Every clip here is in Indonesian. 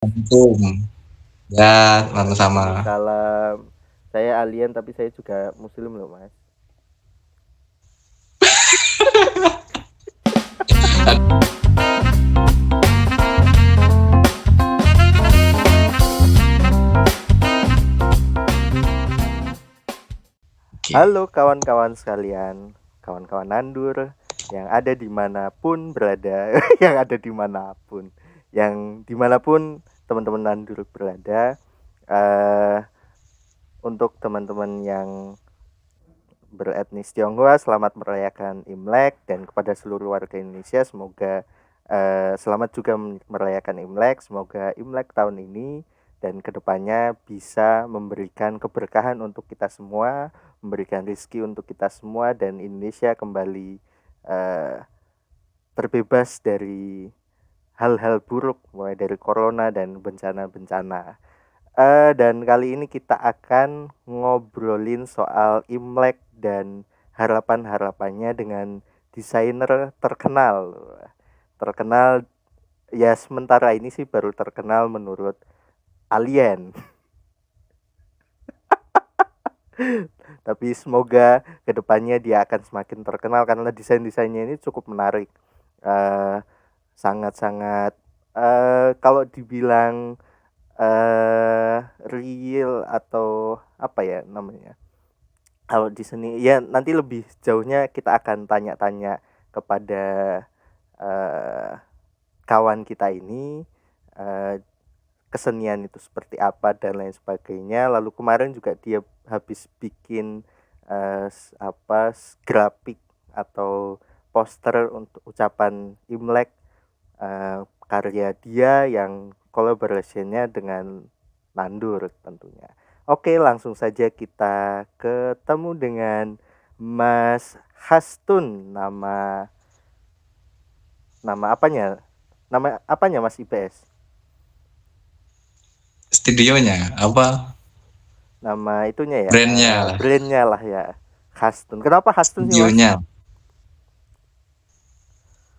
Assalamualaikum. Ya, sama-sama. Waalaikumsalam. Saya alien tapi saya juga muslim loh, Mas. Oke. Halo kawan-kawan sekalian, kawan-kawan Nandur yang ada dimanapun berada, yang ada dimanapun, yang dimanapun teman-teman Nandur berada. eh untuk teman-teman yang beretnis Tionghoa, selamat merayakan Imlek, dan kepada seluruh warga Indonesia semoga selamat juga merayakan Imlek. Semoga Imlek tahun ini dan kedepannya bisa memberikan keberkahan untuk kita semua, memberikan rezeki untuk kita semua, dan Indonesia kembali eh, terbebas dari hal-hal buruk mulai dari corona dan bencana-bencana. Dan kali ini kita akan ngobrolin soal Imlek dan harapan-harapannya dengan desainer terkenal. Terkenal ya, sementara ini sih baru terkenal menurut Alien. Tapi semoga kedepannya dia akan semakin terkenal karena desain-desainnya ini cukup menarik. Eh, Sangat-sangat kalau dibilang real atau apa ya namanya, kalau di seni ya nanti lebih jauhnya kita akan tanya-tanya kepada eh, kawan kita ini, eh, kesenian itu seperti apa dan lain sebagainya. Lalu kemarin juga dia habis bikin grafik atau poster untuk ucapan Imlek, karya dia yang collaborationnya dengan Nandur tentunya. Oke, langsung saja kita ketemu dengan Mas Hastun. Nama apanya? Nama apanya Mas IPS? Studionya apa? Nama itunya ya, Brandnya lah, brandnya lah ya. Hastun. Kenapa Hastun sih Mas? studionya.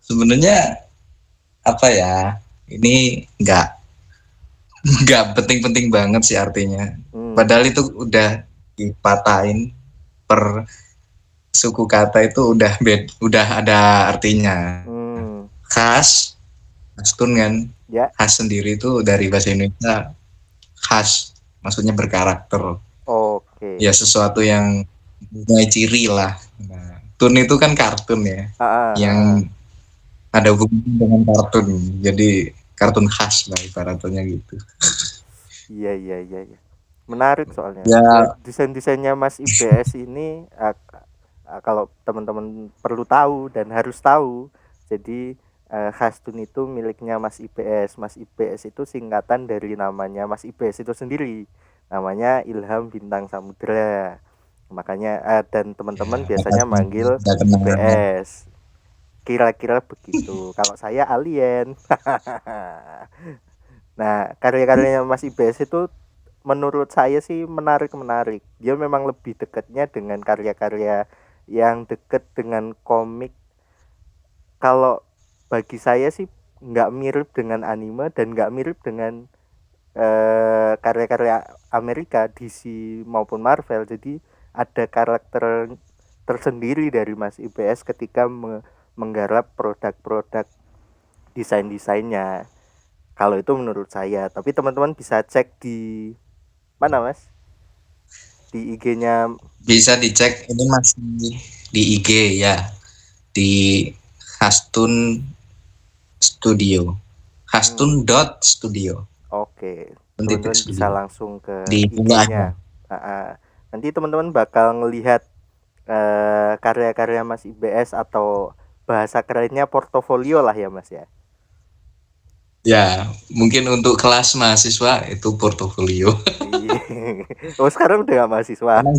Sebenarnya apa ya? Ini nggak penting-penting banget sih artinya. Hmm. Padahal itu udah dipatahin per suku kata itu udah ada artinya. Hmm. Khas, khastun kan. Ya. Khas sendiri itu dari bahasa Indonesia khas, maksudnya berkarakter. Oke. Ya sesuatu yang punya ciri lah. Nah, tun itu kan kartun ya, Ah, ah, ah, ah. yang ada hubungan dengan kartun. Jadi kartun khas lah ibaratnya gitu. Iya, iya, iya, iya. Menarik soalnya. Ya, Ya, desain-desainnya Mas IBS ini, kalau teman-teman perlu tahu dan harus tahu. Jadi Hastun itu miliknya Mas IBS. Mas IBS itu singkatan dari namanya Mas IBS itu sendiri. Namanya Ilham Bintang Samudra. Makanya dan teman-teman ya biasanya manggil sudah kenal. IBS. Kira-kira begitu. Kalau saya alien. Nah, karya-karyanya Mas IBS itu menurut saya sih menarik-menarik. Dia memang lebih dekatnya dengan karya-karya yang dekat dengan komik. Kalau bagi saya sih nggak mirip dengan anime dan nggak mirip dengan karya-karya Amerika, DC maupun Marvel. Jadi ada karakter tersendiri dari Mas IBS ketika menggarap produk-produk desain-desainnya. Kalau itu menurut saya, tapi teman-teman bisa cek di mana Mas? Di IG-nya. Bisa dicek ini masih di IG ya, di Hastun Studio. Hmm, Hastun.studio. oke. Titik Teman-teman bisa studio. langsung ke Di Pula aja. IG-nya. Nanti teman-teman bakal ngelihat karya-karya Mas IBS, atau bahasa kerennya portofolio lah ya Mas ya. Ya, mungkin untuk kelas mahasiswa itu portofolio. Iya. Oh, sekarang udah gak mahasiswa. Emang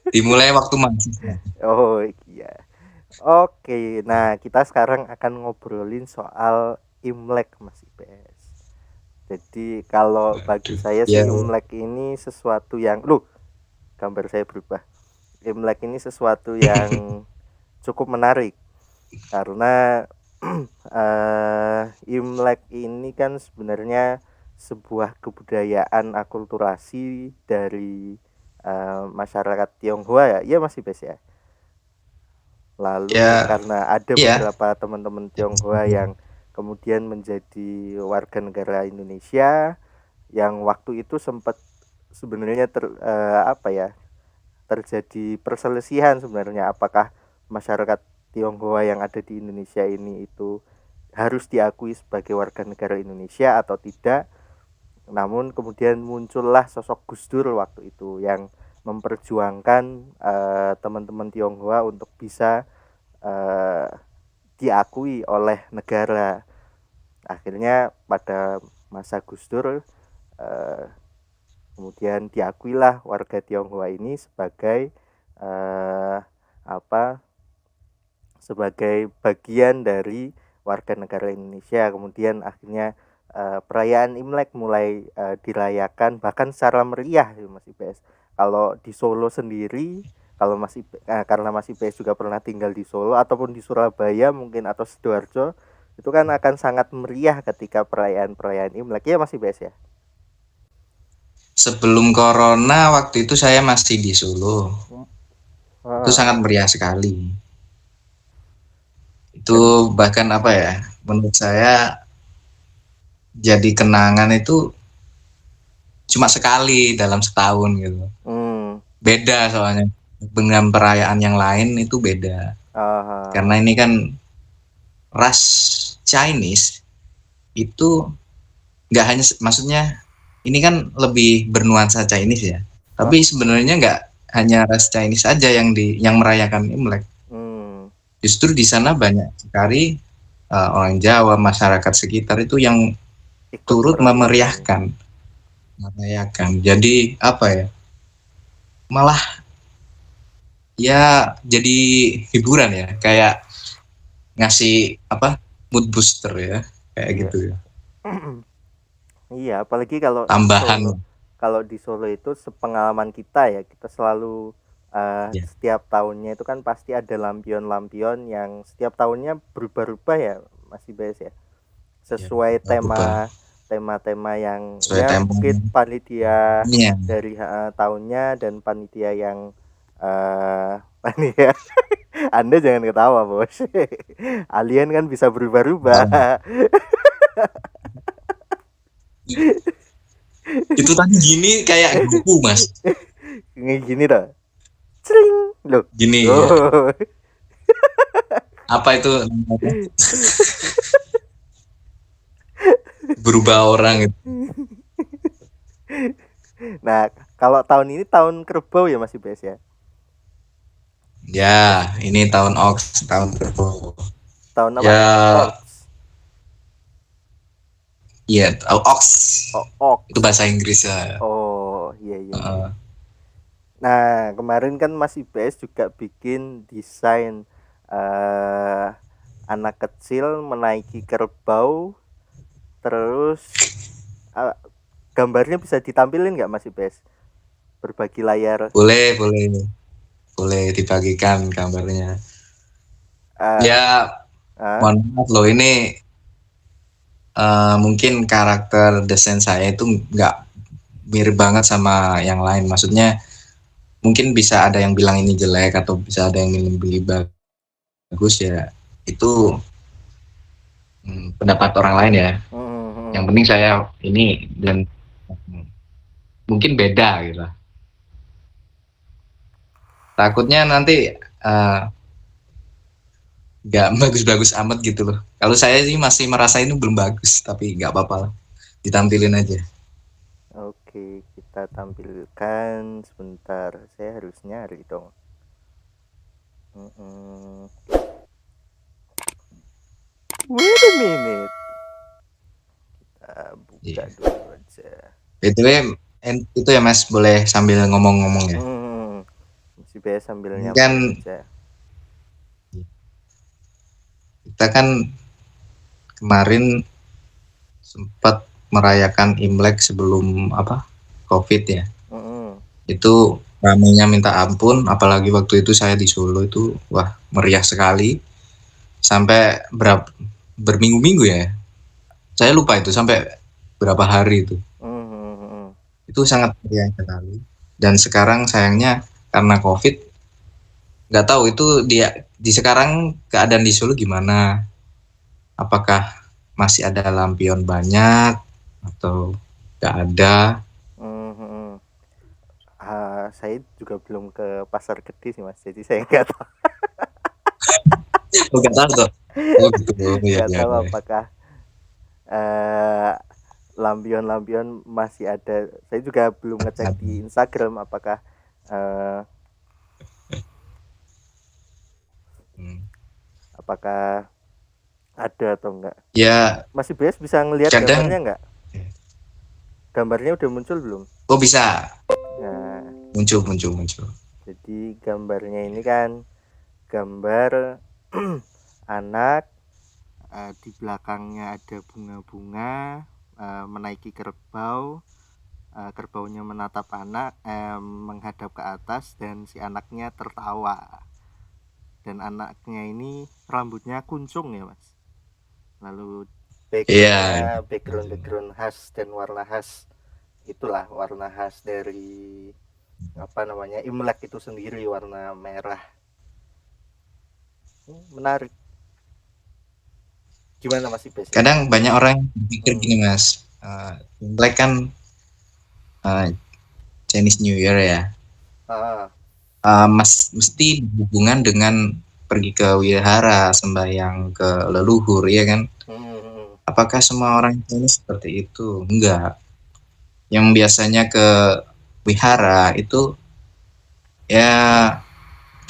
dimulai waktu mahasiswa. Oh iya. Oke, nah kita sekarang akan ngobrolin soal Imlek Mas IPS. Jadi kalau bagi Waduh. saya Ya, sih Imlek ini sesuatu yang, gambar saya berubah. Imlek ini sesuatu yang cukup menarik karena Imlek ini kan sebenarnya sebuah kebudayaan akulturasi dari masyarakat Tionghoa ya, iya masih Bes ya. Lalu Ya, karena ada iya. beberapa teman-teman Tionghoa yang kemudian menjadi warga negara Indonesia, yang waktu itu sempat sebenarnya apa ya, terjadi perselisihan sebenarnya apakah masyarakat Tionghoa yang ada di Indonesia ini itu harus diakui sebagai warga negara Indonesia atau tidak. Namun kemudian muncullah sosok Gus Dur waktu itu yang memperjuangkan teman-teman Tionghoa untuk bisa eh, diakui oleh negara. Akhirnya pada masa Gus Dur eh, kemudian diakuilah warga Tionghoa ini sebagai apa, sebagai bagian dari warga negara Indonesia. Kemudian akhirnya perayaan Imlek mulai dirayakan bahkan secara meriah ya Mas IPS. Kalau di Solo sendiri, kalau karena Mas IPS juga pernah tinggal di Solo ataupun di Surabaya mungkin atau Sidoarjo, itu kan akan sangat meriah ketika perayaan-perayaan Imlek ya Mas IPS ya. Sebelum corona waktu itu saya masih di Solo. Itu Heeh. sangat meriah sekali. Itu Dan bahkan apa ya? Menurut saya jadi kenangan itu cuma sekali dalam setahun gitu. hmm, Beda soalnya dengan perayaan yang lain itu beda. Karena uh, ini kan ras Chinese itu nggak hanya maksudnya ini kan lebih bernuansa Chinese ya. uh, Tapi sebenarnya nggak hanya ras Chinese saja yang merayakan Imlek. hmm, Justru di sana banyak sekali orang Jawa, masyarakat sekitar itu yang ikut turut merayakan. merayakan. Jadi apa ya? Malah ya jadi hiburan ya, kayak ngasih apa? Mood booster ya, kayak Iya. gitu ya. Iya, apalagi kalau di Tambahan Solo. Kalau di Solo itu sepengalaman kita ya, kita selalu ya, setiap tahunnya itu kan pasti ada lampion-lampion yang setiap tahunnya berubah-ubah ya, Mas Ibes ya. ya Sesuai berubah tema-tema yang sesuai ya mungkin temanya. panitia Iya. dari tahunnya dan panitia yang panitia. Anda jangan ketawa, Bos. Alien kan bisa berubah-ubah. Itu tadi gini kayak Goku mas, Ini gini dah. Cering. Loh. gini ya. Oh. Apa itu berubah orang itu? Nah, kalau tahun ini tahun kerbau ya Mas Ibes ya. Ya, ini tahun Ox, tahun kerbau. Tahun apa? Ya, Ox. iya, Ox. Oh, Itu Ox. bahasa Inggris ya. Oh, iya iya iya. Uh, Nah, kemarin kan Mas Ibes juga bikin desain eh anak kecil menaiki kerbau, terus eh, gambarnya bisa ditampilin nggak Mas Ibes? Berbagi layar. boleh, boleh, boleh dibagikan gambarnya. eh Ya, ah, mohon maaf loh, ini mungkin karakter desain saya itu nggak mirip banget sama yang lain. Maksudnya mungkin bisa ada yang bilang ini jelek atau bisa ada yang bilang bagus ya. Itu pendapat orang lain ya. Yang penting saya ini dan mungkin beda gitu. Takutnya nanti nggak bagus-bagus amat gitu loh. Kalau saya sih masih merasa ini belum bagus, tapi nggak apa-apa lah. Ditampilin aja. oke, kita tampilkan sebentar. Saya harus nyari dong. Mm-mm. Wait a minute. Buka Iya. dulu aja. BTW itu ya Mas, boleh sambil ngomong-ngomong ya. Si B sambil Ini kan nyambung aja. kita kan kemarin sempat merayakan Imlek sebelum apa COVID ya. Mm-mm. Itu ramenya minta ampun, apalagi waktu itu saya di Solo itu wah meriah sekali. sampai berminggu-minggu ya. Saya lupa itu sampai berapa hari itu. Itu sangat meriah sekali. Dan sekarang sayangnya karena COVID, nggak tahu itu dia di sekarang keadaan di Solo gimana? Apakah masih ada lampion banyak atau nggak ada? Saya juga belum ke pasar gede sih Mas, jadi saya nggak tahu. Oh, nggak tahu tuh. Oh gitu. Iya Nggak iya tahu iya. apakah lampion-lampion masih ada. Saya juga belum ngecek di Instagram apakah Hmm. apakah ada atau enggak. Ya Masih bisa ngelihat kadang gambarnya enggak? Gambarnya udah muncul belum? oh bisa Nah, muncul. jadi gambarnya ini kan gambar anak, di belakangnya ada bunga-bunga, menaiki kerbau, kerbaunya menatap anak, menghadap ke atas, dan si anaknya tertawa. Dan anaknya ini rambutnya kuncung ya Mas. Lalu Iya. background khas dan warna khas, itulah warna khas dari apa namanya Imlek itu sendiri, warna merah. Menarik. Gimana Mas Ibes ini? Kadang banyak orang pikir gini mas, Imlek kan uh, Chinese New Year ya, Ah, mesti hubungan dengan pergi ke wihara sembahyang ke leluhur ya kan? Apakah semua orang Chinese seperti itu? Enggak. Yang biasanya ke wihara itu ya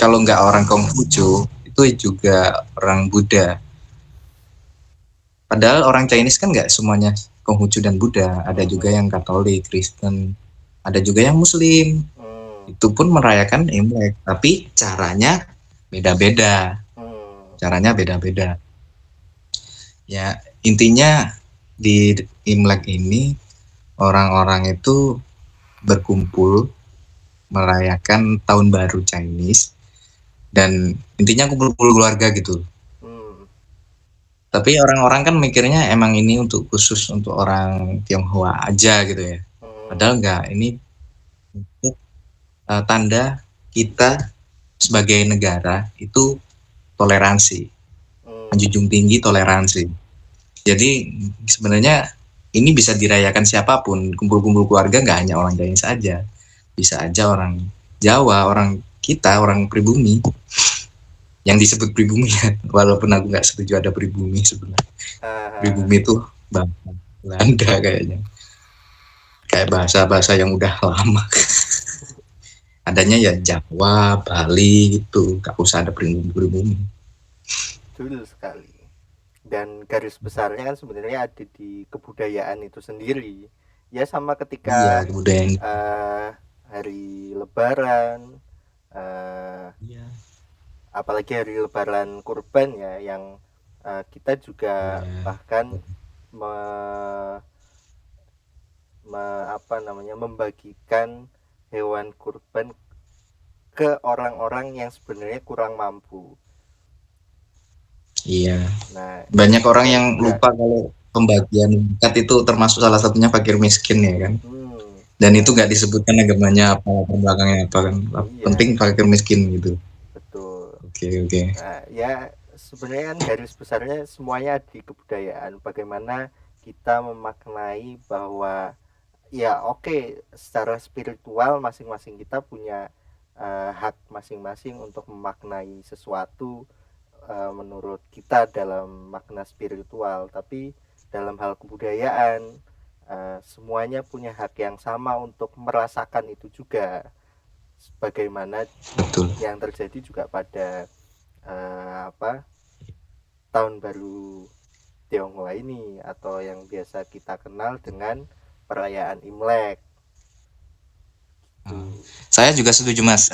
kalau nggak orang Konghucu itu juga orang Buddha. Padahal orang Chinese kan nggak semuanya Konghucu dan Buddha, ada juga yang Katolik, Kristen, ada juga yang Muslim. Itu pun merayakan Imlek, tapi caranya beda-beda. Caranya beda-beda. Ya, intinya di Imlek ini orang-orang itu berkumpul merayakan tahun baru Chinese dan intinya kumpul-kumpul keluarga gitu. Tapi orang-orang kan mikirnya emang ini untuk khusus untuk orang Tionghoa aja gitu ya. Padahal enggak, ini untuk tanda kita sebagai negara itu toleransi, menjunjung tinggi toleransi. Jadi sebenarnya ini bisa dirayakan siapapun, kumpul-kumpul keluarga nggak hanya orang Jawa saja, bisa aja orang Jawa, orang kita, orang pribumi yang disebut pribumi ya, walaupun aku nggak setuju ada pribumi sebenarnya. Pribumi itu bahasa Belanda kayaknya, kayak bahasa-bahasa yang udah lama. Adanya ya Jawa, Bali gitu, nggak usah ada pribumi. Betul sekali. Dan garis besarnya kan sebenarnya ada di kebudayaan itu sendiri. Ya sama Iya, ketika kebudayaan. Hari Lebaran, Iya. apalagi hari Lebaran Kurban ya, yang kita juga Iya. bahkan apa namanya membagikan hewan kurban ke orang-orang yang sebenarnya kurang mampu. Iya. Nah, Banyak orang kan yang juga lupa kalau pembagian zakat itu termasuk salah satunya fakir miskin ya kan. Dan itu nah nggak disebutkan agamanya apa, latar belakangnya apa kan. Penting iya, fakir miskin gitu. betul. Oke. Nah, ya sebenarnya kan garis besarnya semuanya di kebudayaan. Bagaimana kita memaknai bahwa ya oke, secara spiritual masing-masing kita punya hak masing-masing untuk memaknai sesuatu menurut kita dalam makna spiritual, tapi dalam hal kebudayaan semuanya punya hak yang sama untuk merasakan itu juga, sebagaimana Betul. yang terjadi juga pada tahun baru Tionghoa ini, atau yang biasa kita kenal dengan perayaan Imlek. Saya juga setuju mas.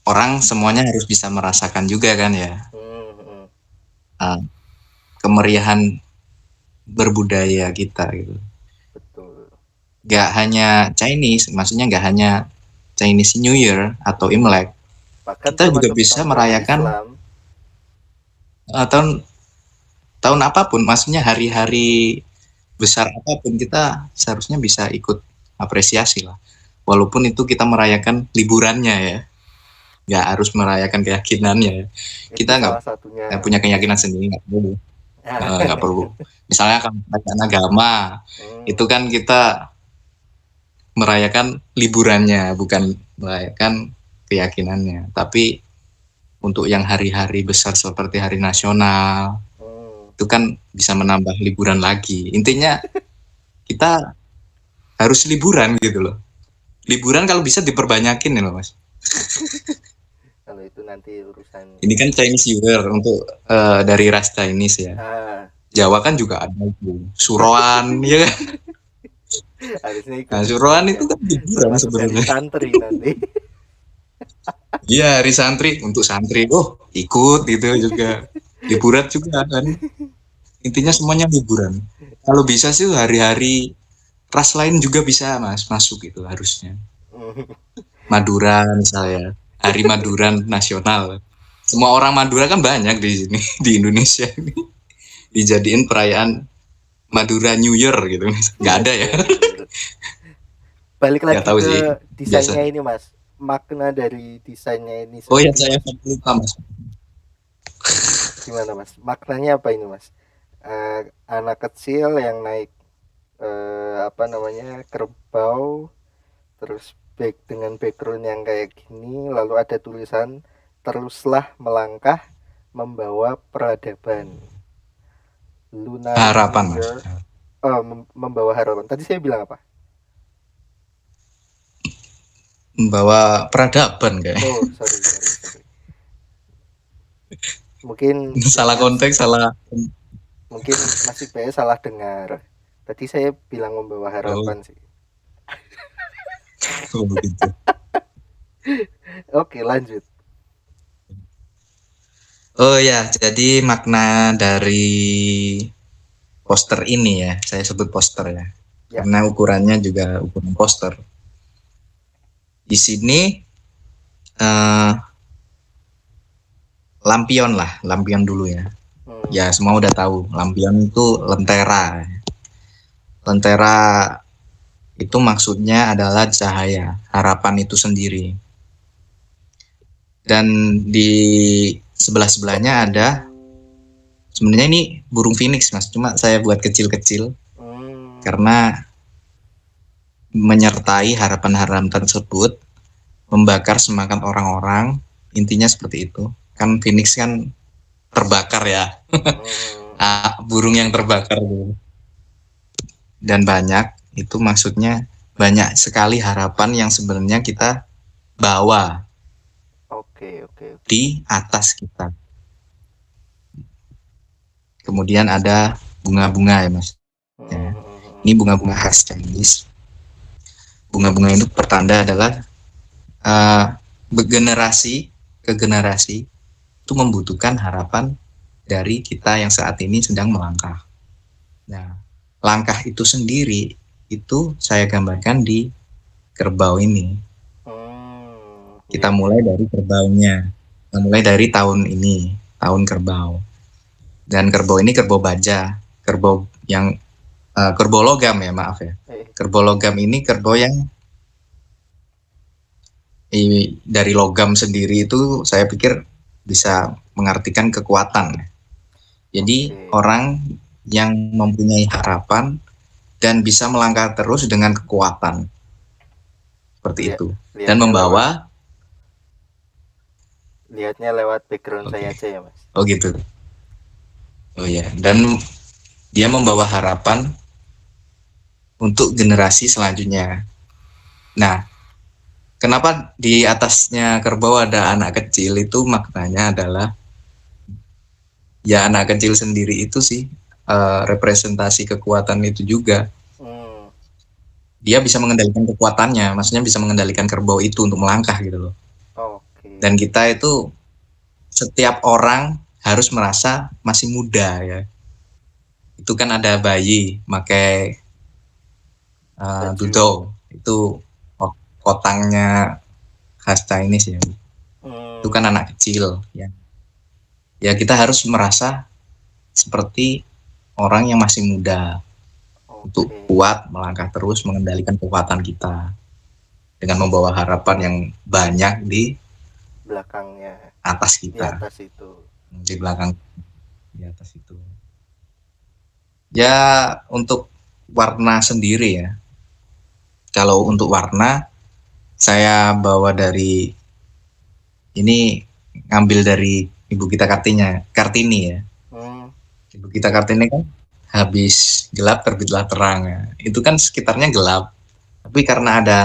Orang semuanya harus bisa merasakan juga kan ya. Kemeriahan berbudaya kita gitu. Betul. Gak hanya Chinese, maksudnya gak hanya Chinese New Year atau Imlek. Bahkan Kita juga termasuk bisa tahun baru merayakan Islam. tahun tahun apapun, maksudnya hari-hari besar apapun kita seharusnya bisa ikut apresiasi lah. Walaupun itu kita merayakan liburannya ya, nggak harus merayakan keyakinannya ya. Itu Kita salah nggak satunya punya keyakinan bisa. sendiri, nggak perlu. Nggak perlu. Misalnya kalau perayaan agama, itu Hmm, kan kita merayakan liburannya, bukan merayakan keyakinannya. Tapi untuk yang hari-hari besar seperti hari nasional, hmm. itu kan bisa menambah liburan lagi. Intinya kita harus liburan gitu loh. Liburan kalau bisa diperbanyakin ya loh mas. Kalau itu nanti urusan Ini kan Chinese New Year untuk dari ras Chinese ya. ah Jawa kan juga ada itu. Suroan ya kan. harusnya Nah, ikut-ikut Suroan itu juga. kan liburan Termasuk hari sebenarnya. santri nanti. Iya, hari santri untuk santri. Oh, ikut gitu juga. Liburan juga kan. Intinya semuanya liburan. Kalau bisa sih hari-hari ras lain juga bisa mas masuk itu harusnya. Madura misalnya, Hari Madura Nasional. Semua orang Madura kan banyak di sini di Indonesia ini dijadiin perayaan Madura New Year gitu. Nggak ada ya? Madura New Year. Balik Nggak lagi tahu sih. ke Biasa. desainnya ini mas, makna dari desainnya ini Oh ya sendiri saya mas, lupa mas. gimana mas, maknanya apa ini mas? Anak kecil yang naik apa namanya kerbau, terus dengan background yang kayak gini, lalu ada tulisan teruslah melangkah membawa peradaban, Lunar Harapan New mas. Year. Oh, membawa harapan, tadi saya bilang apa? Membawa peradaban kayak. Oh, sorry, mungkin Salah Mas, konteks, salah. mungkin Mas Iqbal salah dengar, tadi saya bilang membawa Oh, harapan sih. oh begitu. Oke, lanjut. Oh ya, jadi makna dari poster ini ya, saya sebut poster ya, Ya. karena ukurannya juga ukuran poster. Di sini eh, lampion lah, lampion dulu ya. Ya Hmm, semua udah tahu, lampion itu lentera. Lentera itu maksudnya adalah cahaya, harapan itu sendiri. Dan di sebelah-sebelahnya ada, sebenarnya ini burung phoenix mas, cuma saya buat kecil-kecil hmm, karena menyertai harapan-harapan tersebut, membakar semangat orang-orang, intinya seperti itu. Kan phoenix kan terbakar ya, burung yang terbakar gitu. Dan banyak, itu maksudnya banyak sekali harapan yang sebenarnya kita bawa oke, oke, oke. di atas kita. Kemudian ada bunga-bunga ya mas. Ya. Ini bunga-bunga khas Chinese. Bunga-bunga itu pertanda adalah uh, generasi ke generasi itu membutuhkan harapan dari kita yang saat ini sedang melangkah. Nah, langkah itu sendiri itu saya gambarkan di kerbau ini. Kita Iya, iya, mulai iya. dari kerbaunya. Kita mulai dari tahun ini, tahun kerbau. Dan kerbau ini kerbau baja, kerbau yang kerbau logam ya, maaf ya. Eh, Kerbau logam ini kerbau yang dari logam sendiri itu saya pikir bisa mengartikan kekuatan. Jadi oke. orang yang mempunyai harapan dan bisa melangkah terus dengan kekuatan seperti Lihat, itu dan lihatnya lewat, membawa. lihatnya lewat background Oke. saya aja ya, Mas. Oh gitu. Oh ya, dan dia membawa harapan untuk generasi selanjutnya. Nah, kenapa di atasnya kerbau ada anak kecil itu maknanya adalah ya anak kecil sendiri itu sih representasi kekuatan itu juga. Hmm, Dia bisa mengendalikan kekuatannya, maksudnya bisa mengendalikan kerbau itu untuk melangkah gitu loh. Dan oke. kita itu setiap orang harus merasa masih muda ya. Itu kan ada bayi pakai Baju. dudou itu kotangnya khas Chinese ya. Itu kan Hmm, anak kecil ya. ya kita harus merasa seperti orang yang masih muda, untuk Oke, kuat melangkah terus mengendalikan kekuatan kita dengan membawa harapan yang banyak di belakangnya, atas di kita, atas itu. di belakang, di atas itu. Ya, untuk warna sendiri ya. Kalau untuk warna, saya bawa dari ini, ngambil dari Ibu kita Kartini ya. Hmm, Ibu kita Kartini kan habis gelap terbitlah terang ya. Itu kan sekitarnya gelap. Tapi karena oh, ada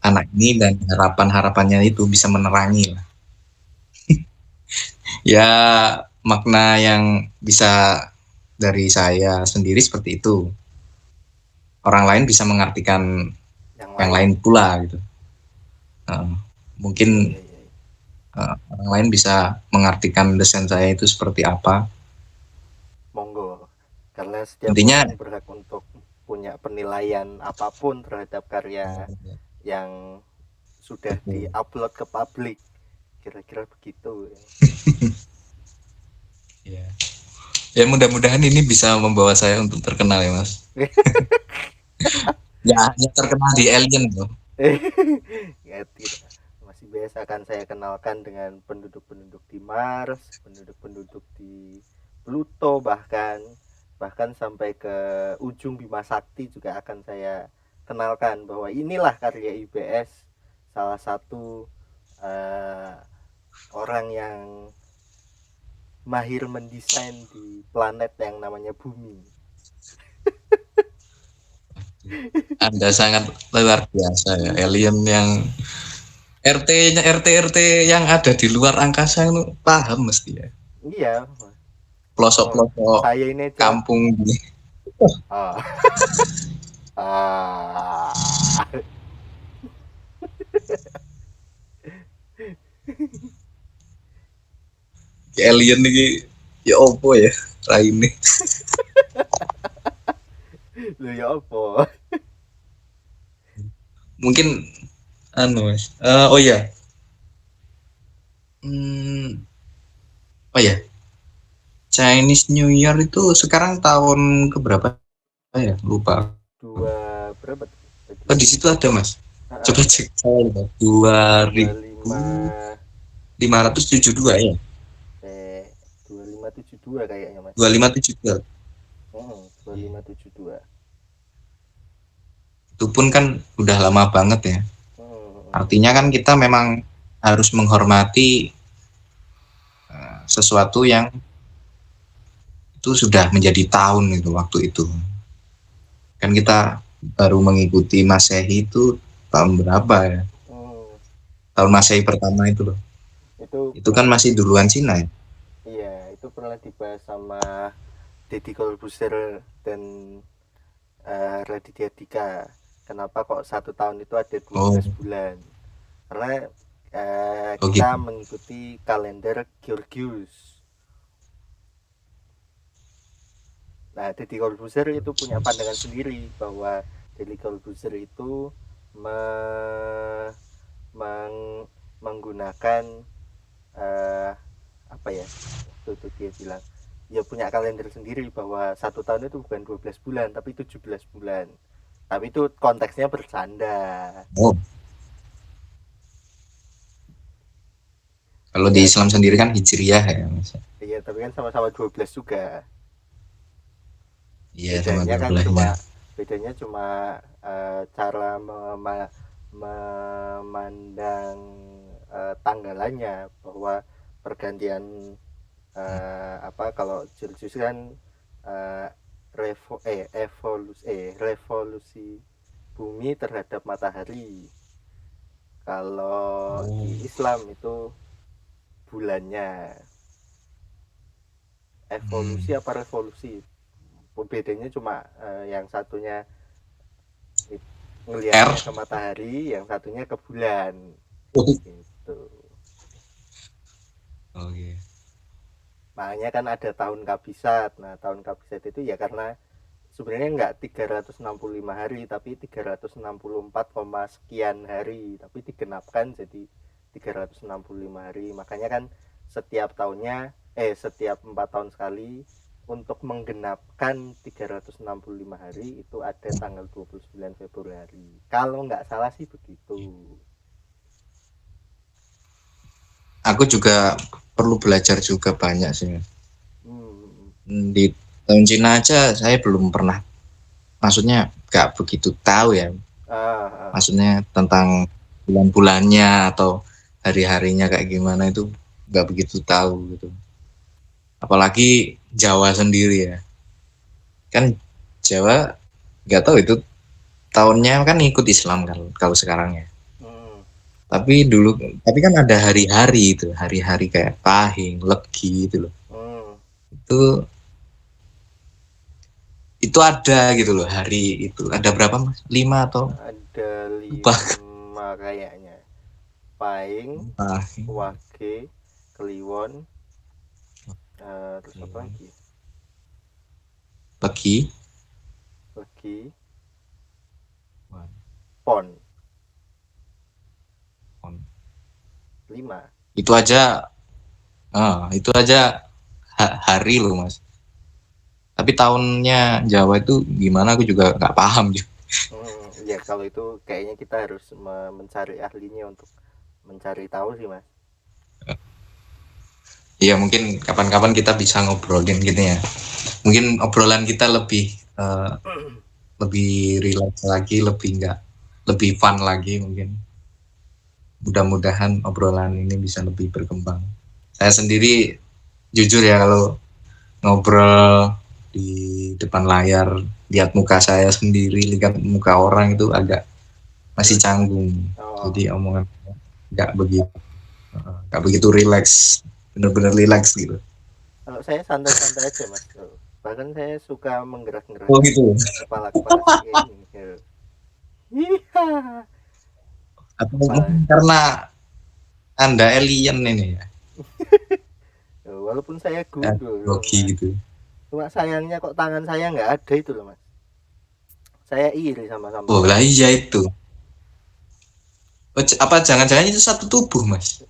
anak ini dan harapan-harapannya itu bisa menerangi lah. Ya, makna yang bisa dari saya sendiri seperti itu. Orang lain bisa mengartikan yang yang lain. lain pula gitu. Uh, Iya, mungkin iya, iya. orang lain bisa mengartikan desain saya itu seperti apa. Monggo. Karena setiap Intinya orang berhak untuk punya penilaian apapun terhadap karya yang sudah diupload ke publik. Kira-kira begitu. ya, ya mudah-mudahan ini bisa membawa saya untuk terkenal ya mas. Ya hanya terkenal di Alien loh. Ya, tidak. Masih biasa akan saya kenalkan dengan penduduk-penduduk di Mars, penduduk-penduduk di Pluto, bahkan bahkan sampai ke ujung Bima Sakti juga akan saya kenalkan bahwa inilah karya IBS, salah satu uh, orang yang mahir mendesain di planet yang namanya Bumi. Anda sangat luar biasa ya, alien yang RT-nya RT yang ada di luar angkasa itu paham mesti ya. Iya, oh, Pelosok-pelosok saya ini aja. kampung gini. Ah, ah. Alien ini ya opo ya ini. Lu ya apa? Mungkin anu mas. Oh ya. Hmm, oh ya. Chinese New Year itu sekarang tahun keberapa ya? Lupa. Dua berapa tuh? Oh Tadi di situ ada mas. Coba ah, cek saya. Dua dua ribu lima lima ratus tujuh puluh dua ya. 2572 kayaknya mas. 2572. 2572. Itu pun kan udah lama banget ya. Artinya kan kita memang harus menghormati sesuatu yang itu sudah menjadi tahun itu waktu itu. Kan kita baru mengikuti Masehi itu tahun berapa ya? Tahun Masehi pertama itu loh. Itu Itu kan pernah, masih duluan Cina ya. iya itu pernah dibahas sama Deddy Corbuzier dan Raditya Dika. Kenapa kok satu tahun itu ada Oh, 12 bulan? Karena oh kita gitu. mengikuti kalender Gregorius. Nah, Deddy Corbuzier itu punya pandangan sendiri bahwa Deddy Corbuzier itu me- menggunakan uh, apa ya, waktu itu dia bilang dia punya kalender sendiri bahwa satu tahun itu bukan 12 bulan tapi 17 bulan, tapi itu konteksnya bercanda. Oh, kalau di Ya, Islam sendiri kan Hijriyah ya, Mas. iya, tapi kan sama-sama 12 juga. Iya, sama bedanya kan 12-nya. cuma bedanya cuma cara memandang tanggalannya, bahwa pergantian apa, kalau Celsius kan uh, revolusi bumi terhadap matahari. Kalau Oh. di Islam itu bulannya. Evolusi Hmm. apa revolusi, bedanya cuma yang satunya R. ngelihatnya ke matahari, yang satunya ke bulan Oh. gitu. Oke. Makanya kan ada tahun kabisat. Nah, tahun kabisat itu ya karena sebenarnya nggak 365 hari tapi 364, sekian hari, tapi digenapkan jadi 365 hari. Makanya kan setiap tahunnya setiap 4 tahun sekali untuk menggenapkan 365 hari itu ada tanggal 29 Februari. Kalau nggak salah sih begitu. Aku juga perlu belajar juga banyak sih. Hmm. Di tahun Cina aja saya belum pernah, maksudnya nggak begitu tahu ya, Ah, ah. maksudnya tentang bulan-bulannya atau hari-harinya kayak gimana itu nggak begitu tahu gitu. Apalagi Jawa sendiri ya, kan Jawa nggak tahu itu tahunnya kan ikut Islam kan kalau sekarang ya. Hmm. Tapi dulu, tapi kan ada hari-hari itu, hari-hari kayak Pahing, Legi itu loh. Hmm. Itu ada gitu loh hari itu. Ada berapa mas? 5 atau Ada lupa. 5 kayaknya. Pahing, Pahing, Wage, Kliwon, terus apa Legi, lagi? Legi, Pon, lima. itu aja, itu aja hari loh mas. Tapi tahunnya Jawa itu gimana aku juga nggak paham juga. Ya kalau itu kayaknya kita harus mencari ahlinya untuk mencari tahu sih mas. Iya mungkin kapan-kapan kita bisa ngobrolin gitu ya. Mungkin obrolan kita eh, lebih relax lagi, lebih fun lagi mungkin. Mudah-mudahan obrolan ini bisa lebih berkembang. Saya sendiri jujur ya kalau ngobrol di depan layar, lihat muka saya sendiri, lihat muka orang itu agak masih Grogi. canggung. Oh, Jadi omongan nggak begitu nggak begitu relax, bener-bener relax gitu. kalau saya santai-santai aja mas. Bahkan saya suka Oh menggerak-gerakkan gitu. kepala-kepala saya ini. Iya. Atau Kepala. mungkin karena anda alien ini ya, Walaupun saya gundul Loki mas. gitu. Cuma sayangnya kok tangan saya nggak ada itu loh mas. Saya iri sama Oh sampean. lah iya itu. Oh, apa jangan-jangan itu satu tubuh mas?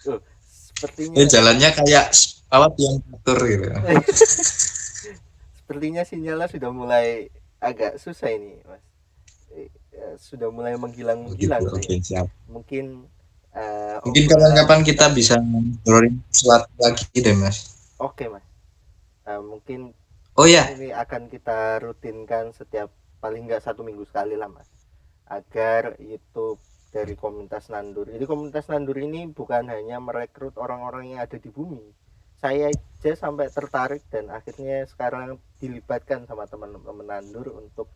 Oh, sepertinya Jalannya kayak pesawat yang atur gitu. sepertinya sinyalnya sudah mulai agak susah ini mas. Sudah mulai Oh gitu, menghilang-menghilang oke saya. siap. Mungkin Mungkin obrolan kapan-kapan kita kita. bisa ngobrolin sesuatu lagi deh mas. Oke mas. Mungkin Oh ya, ini akan kita rutinkan setiap paling nggak 1 minggu sekali lah mas, agar YouTube dari komunitas Nandur. Jadi komunitas Nandur ini bukan hanya merekrut orang-orang yang ada di bumi. Saya aja sampai tertarik dan akhirnya sekarang dilibatkan sama teman-teman Nandur untuk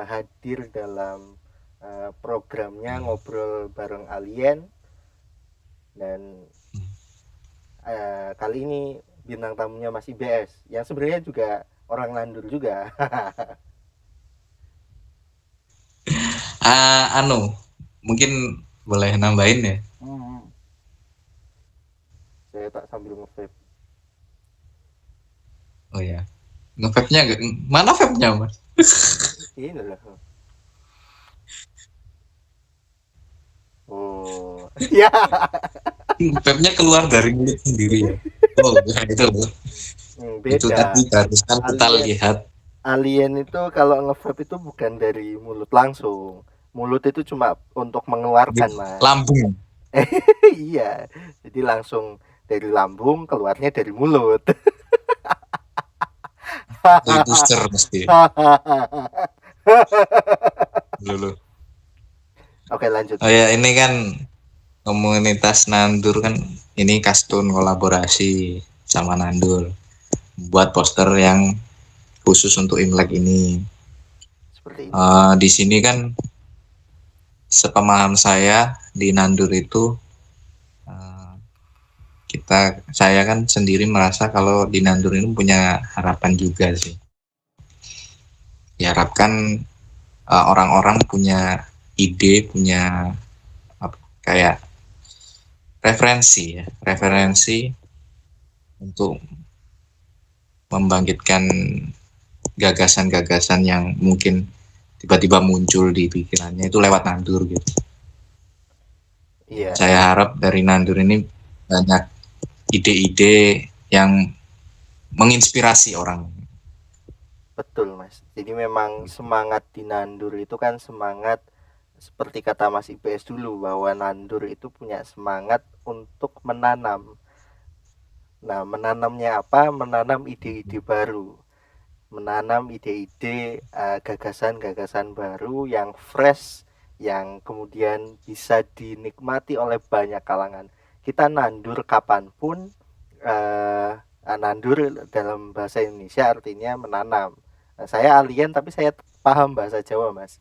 hadir dalam programnya ngobrol bareng alien. Dan kali ini bintang tamunya masih BS yang sebenarnya juga orang Nandur juga. anu, mungkin boleh nambahin ya. Saya tak sambil nge-vape. Oh ya, nge-vape-nya mana vape-nya mas? Ini lah. Oh, ya. Vape-nya keluar dari mulut sendiri ya. Oh ya itu tadi Beda. barusan kita Alien, lihat alien itu kalau nge-vape itu bukan dari mulut langsung. Mulut itu cuma untuk di mengeluarkan, Mas. lambung. Iya. Jadi langsung dari lambung keluarnya dari mulut. Dari booster mesti dulu. Oke, lanjut, Oh Mas. ya ini kan komunitas Nandur kan, ini Kastun kolaborasi sama Nandur buat poster yang khusus untuk Imlek ini. Seperti ini. Di sini kan sepemahaman saya di Nandur itu, uh, saya kan sendiri merasa kalau di Nandur ini punya harapan juga sih. Diharapkan orang-orang punya ide, punya kayak Hmm. referensi untuk membangkitkan gagasan-gagasan yang mungkin tiba-tiba muncul di pikirannya itu lewat Nandur gitu. Iya, Saya harap dari Nandur ini banyak ide-ide yang menginspirasi orang. betul Mas. Jadi memang semangat di Nandur itu kan semangat seperti kata Mas IPS dulu bahwa Nandur itu punya semangat untuk menanam. Nah, menanamnya apa? Menanam ide-ide baru, menanam ide-ide gagasan-gagasan baru yang fresh, yang kemudian bisa dinikmati oleh banyak kalangan. Kita nandur kapanpun, eh, nandur dalam bahasa Indonesia artinya menanam. Nah, saya alien tapi saya paham bahasa Jawa Mas,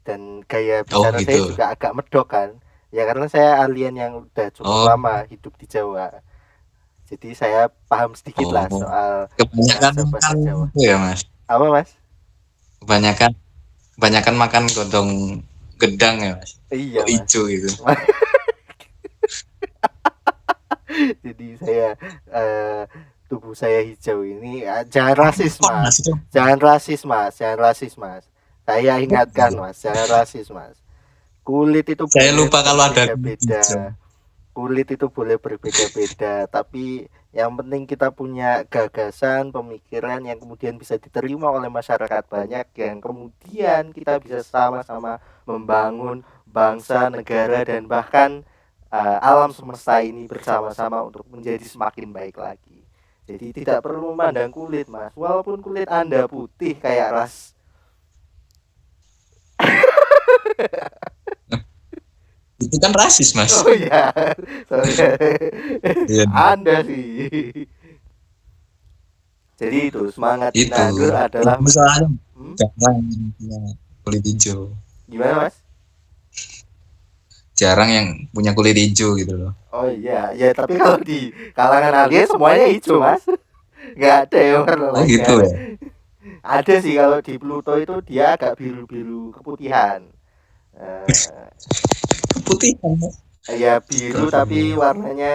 dan gaya Oh bicara saya gitu. juga agak medok kan, ya karena saya alien yang udah cukup Oh, lama hidup di Jawa, jadi saya paham sedikit lah oh. soal Kebanyakan makan bahasa-bahasa Jawa. itu ya Mas. Apa Mas? Kebanyakan kebanyakan makan godong gedang ya Mas. Iya Kok Mas. hijau gitu. Jadi saya, tubuh saya hijau ini, jangan rasis Panas Mas, itu. jangan rasis Mas, jangan rasis Mas. Saya ingatkan Mas, jangan rasis Mas. Kulit itu Saya boleh lupa kalau ada kulit hijau. berbeda-beda, kulit itu boleh berbeda-beda, tapi yang penting kita punya gagasan, pemikiran yang kemudian bisa diterima oleh masyarakat banyak, yang kemudian kita bisa sama-sama membangun bangsa, negara, dan bahkan alam semesta ini bersama-sama untuk menjadi semakin baik lagi. Jadi tidak perlu memandang kulit Mas, walaupun kulit Anda putih kayak ras. Itu kan rasis Mas. Oh iya, sorry. Iya. Anda sih. Jadi itu semangat di Itu. Nandur adalah Itu soalnya hmm? jarang yang punya kulit hijau. Gimana Mas? Jarang yang punya kulit hijau gitu loh. Oh iya, ya tapi kalau di kalangan alien semuanya hijau Mas, nggak ada yang warna Oh gitu lainnya. ya. Ada sih kalau di Pluto itu dia agak biru-biru keputihan. Eh, Keputihan. ya biru tapi Astagfirullah. warnanya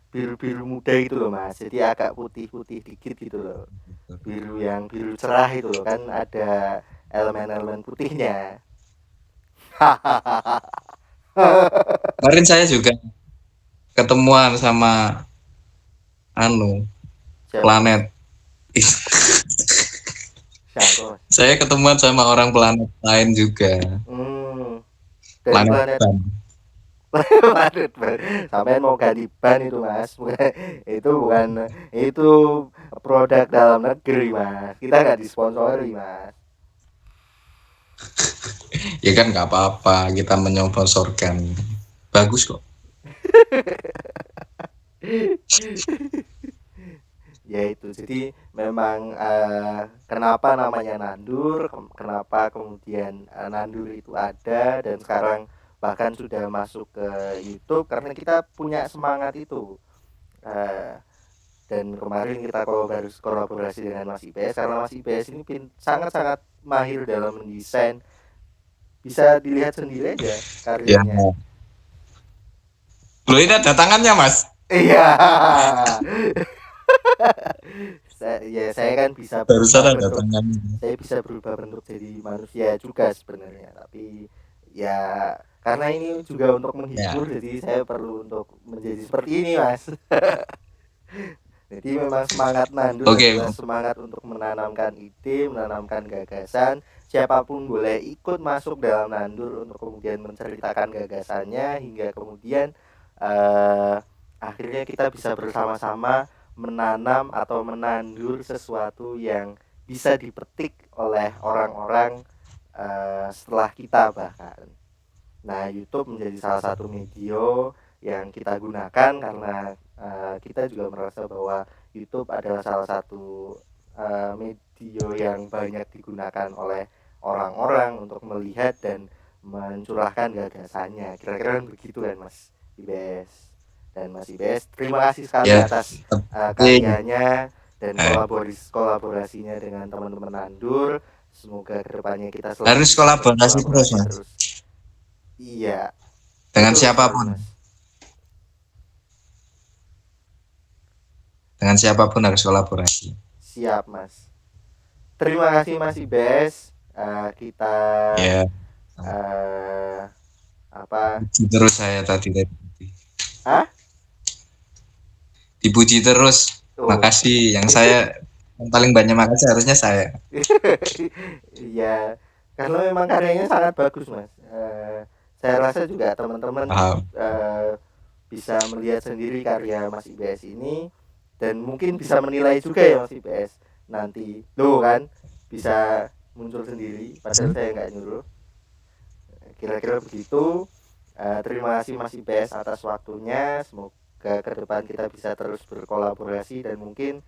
biru-biru muda gitu loh Mas. Jadi agak putih-putih dikit gitu loh. Biru yang biru cerah itu loh, kan ada elemen-elemen putihnya. Kemarin saya juga ketemuan sama anu Siapa Mas? planet. Siapa Mas? Saya ketemuan sama orang planet lain juga. Hmm, dari Planet planet Ban. planet sampai mau ganti ban itu Mas. Itu bukan, itu produk dalam negeri Mas. Kita nggak disponsori Mas. Ya kan nggak apa-apa, kita menyponsorkan. Bagus kok. Ya itu. Jadi memang kenapa namanya Nandur, kenapa kemudian Nandur itu ada dan sekarang bahkan sudah masuk ke YouTube karena kita punya semangat itu. Eh, dan kemarin kita kolaborasi dengan Mas IPS karena Mas IPS ini sangat-sangat mahir dalam mendesain, bisa dilihat sendiri aja Ya. karyanya. Loh ini ada tangannya Mas. Iya. saya kan bisa Barusan berubah ada bentuk, tangannya. saya bisa berubah bentuk jadi manusia juga sebenarnya, tapi ya karena ini juga untuk Ya. menghibur jadi saya perlu untuk menjadi seperti ini Mas. Jadi memang semangat Nandur Oke. adalah semangat untuk menanamkan ide, menanamkan gagasan. Siapapun boleh ikut masuk dalam Nandur untuk kemudian menceritakan gagasannya hingga kemudian akhirnya kita bisa bersama-sama menanam atau menandur sesuatu yang bisa dipetik oleh orang-orang setelah kita bahkan. Nah, YouTube menjadi salah satu media yang kita gunakan karena kita juga merasa bahwa YouTube adalah salah satu media yang banyak digunakan oleh orang-orang untuk melihat dan mencurahkan gagasannya. Kira-kira begitu kan Mas IBS. Dan Mas IBS, terima kasih sekali Ya. atas Tapi karyanya dan eh, kolaborasinya dengan teman-teman Nandur. Semoga kedepannya kita selalu harus bisa kolaborasi terus berkolaborasi Mas. terus. Iya, Dengan betul sekali siapapun. Mas. Dengan siapapun harus kolaborasi. Siap Mas. Terima kasih Mas Ibes. Kita Ya. uh, Apa? Dipuji terus saya tadi. Ah? Dipuji terus. Oh. Makasih. Yang paling banyak makasih harusnya saya. Iya, karena memang karyanya sangat bagus, Mas. Saya rasa juga teman-teman Paham. bisa melihat sendiri karya Mas IBS ini dan mungkin bisa menilai juga ya Mas IBS nanti. Tuh kan, bisa muncul sendiri padahal saya nggak nyuruh. Kira-kira begitu. Terima kasih Mas IBS atas waktunya. Semoga ke depan kita bisa terus berkolaborasi dan mungkin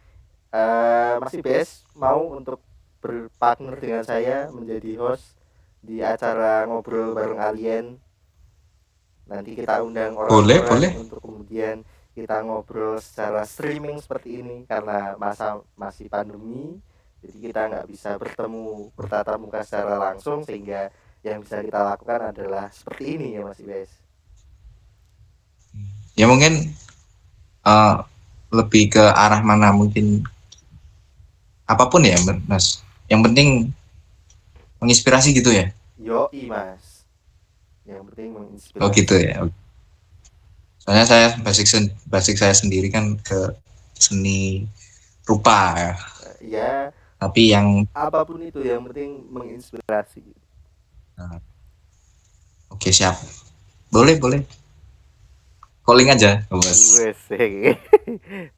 Mas IBS mau untuk berpartner dengan saya menjadi host di acara ngobrol bareng alien. Nanti kita undang Boleh, orang-orang boleh. untuk kemudian kita ngobrol secara streaming seperti ini karena masa masih pandemi. Jadi kita nggak bisa bertemu bertatap muka secara langsung sehingga yang bisa kita lakukan adalah seperti ini ya Mas IBS. Ya mungkin lebih ke arah mana mungkin apapun ya Mas. Yang penting menginspirasi gitu ya. Yoi Mas. Yang penting Oh menginspirasi. gitu ya. Soalnya saya basic saya sendiri kan ke seni rupa ya. Ya, Tapi yang apapun itu yang penting menginspirasi. oke siap. Boleh, boleh. Calling aja, Bos. Wes.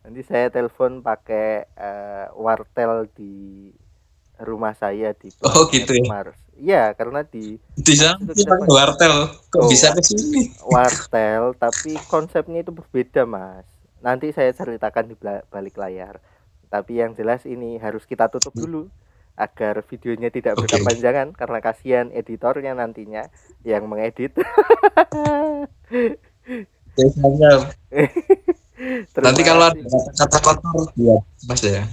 Nanti saya telepon pakai wartel di rumah saya di Oh Planet gitu ya. Mars. Iya, karena di Di Mars sana itu sih kita pakai wartel. Kok oh bisa ke sini? wartel, tapi konsepnya itu berbeda, Mas. Nanti saya ceritakan di balik layar. Tapi yang jelas ini harus kita tutup dulu agar videonya tidak Oke. berkepanjangan karena kasihan editornya nantinya yang mengedit. Biasanya nanti Terima kalau ada kasih. kata kotor ya Mas ya.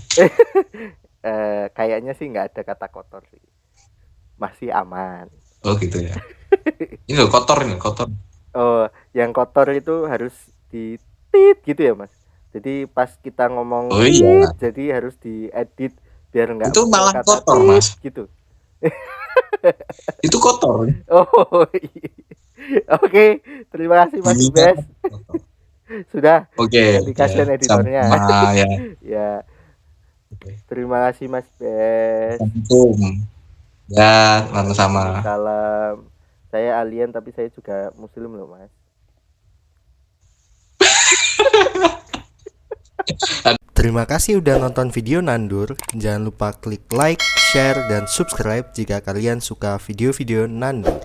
Kayaknya sih nggak ada kata kotor sih, masih aman. Oh gitu ya. Ini loh kotor ini kotor. Oh, yang kotor itu harus di tit gitu ya Mas, jadi pas kita ngomong Oh tit iya. jadi harus diedit biar nggak Itu muncul malah kata kotor tit Mas. gitu. Itu kotor. Oh iya. Oke, terima kasih Mas Bunyinya Ibes kotor. sudah, Oke, nanti ya. kasihan editornya. Sama ya. Ya, Oke. terima kasih Mas Ibes. Assalamualaikum. Ya, sama-sama. Waalaikumsalam. Saya alien tapi saya juga muslim loh Mas. Terima kasih udah nonton video Nandur. Jangan lupa klik like, share, dan subscribe jika kalian suka video-video Nandur.